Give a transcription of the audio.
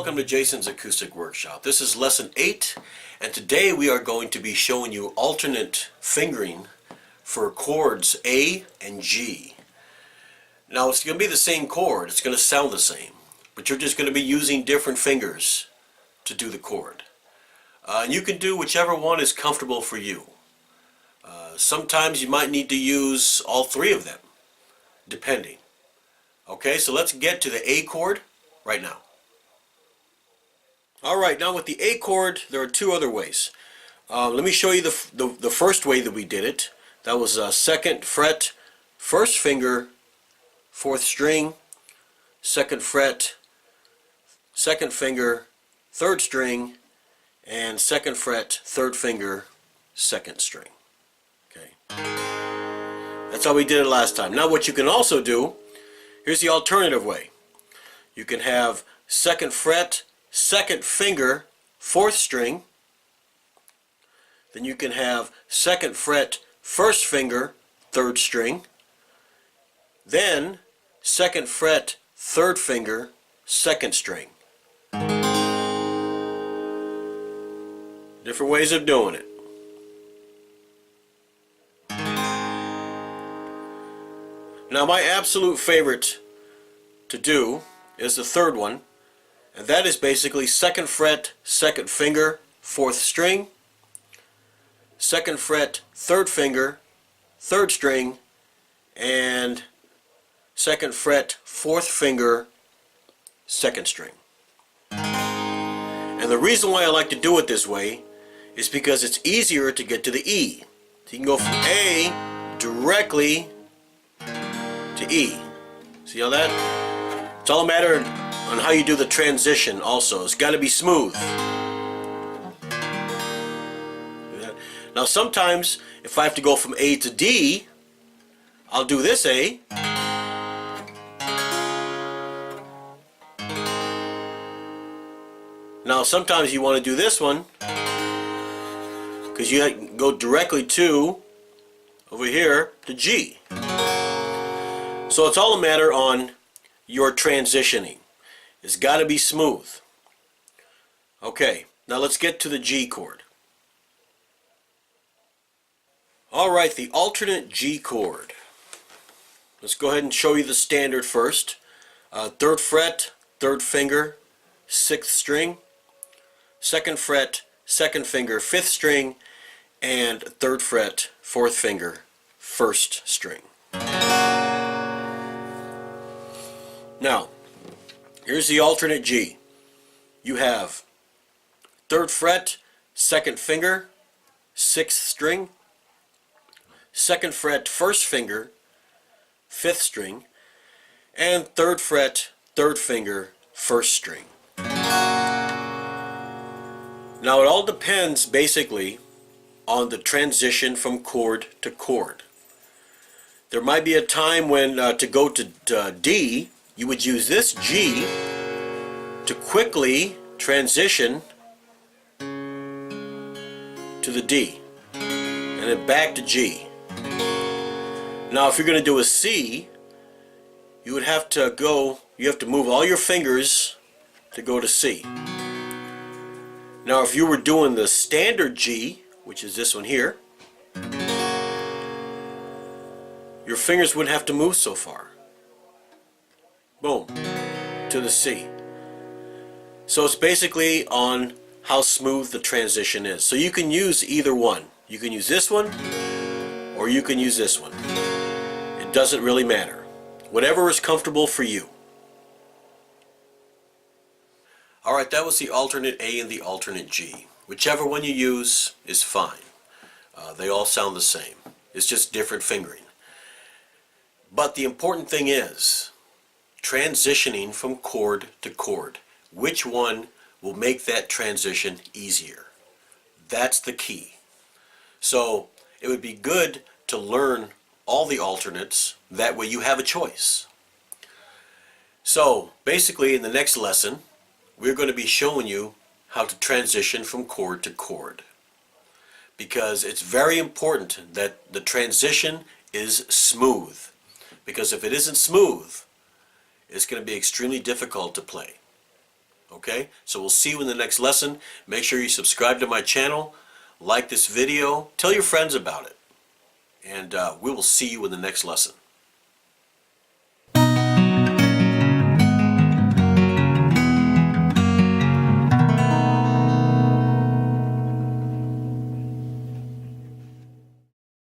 welcome to Jason's Acoustic Workshop. This is lesson 8, and today we are going to be showing you alternate fingering for chords A and G. Now it's going to be the same chord, it's going to sound the same, but you're just going to be using different fingers to do the chord. And you can do whichever one is comfortable for you. Sometimes you might need to use all three of them, depending. Okay, so let's get to the A chord right now. Alright, now with the A chord, there are two other ways. Let me show you the first way that we did it. That was 2nd fret, 1st finger, 4th string, 2nd fret, 2nd finger, 3rd string, and 2nd fret, 3rd finger, 2nd string. Okay, that's how we did it last time. Now what you can also do, here's the alternative way. You can have 2nd fret, 2nd finger, 4th string. Then you can have 2nd fret, 1st finger, 3rd string. Then 2nd fret, 3rd finger, 2nd string. Different ways of doing it. Now my absolute favorite to do is the third one, and that is basically 2nd fret, 2nd finger, 4th string, 2nd fret, 3rd finger, 3rd string, and 2nd fret, 4th finger, 2nd string. And the reason why I like to do it this way is because it's easier to get to the E. So you can go from A directly to E. See how that? It's all a matter on how you do the transition also. It's got to be smooth. Now sometimes if I have to go from A to D, I'll do this A. Now sometimes you want to do this one because you go directly to over here to G. So it's all a matter on your transitioning. It's got to be smooth. Okay, now let's get to the G chord. Alright, the alternate G chord. Let's go ahead and show you the standard first. 3rd fret, 3rd finger, 6th string, 2nd fret, 2nd finger, 5th string, and 3rd fret, 4th finger, 1st string. Now, here's the alternate G. You have 3rd fret, 2nd finger, 6th string, 2nd fret, 1st finger, 5th string, and 3rd fret, 3rd finger, 1st string. Now it all depends basically on the transition from chord to chord. There might be a time when to go to D, you would use this G to quickly transition to the D and then back to G. Now if you're going to do a C, you would have to move all your fingers to go to C. Now if you were doing the standard G, which is this one here, your fingers wouldn't have to move so far. Boom, to the C. So it's basically on how smooth the transition is. So you can use either one. You can use this one or you can use this one. It doesn't really matter. Whatever is comfortable for you. Alright, that was the alternate A and the alternate G. Whichever one you use is fine. They all sound the same. It's just different fingering. But the important thing is transitioning from chord to chord. Which one will make that transition easier? That's the key. So it would be good to learn all the alternates. That way you have a choice. So basically in the next lesson, we're going to be showing you how to transition from chord to chord. Because it's very important that the transition is smooth. Because if it isn't smooth, it's going to be extremely difficult to play. Okay, so we'll see you in the next lesson. Make sure you subscribe to my channel, like this video, tell your friends about it, and we will see you in the next lesson.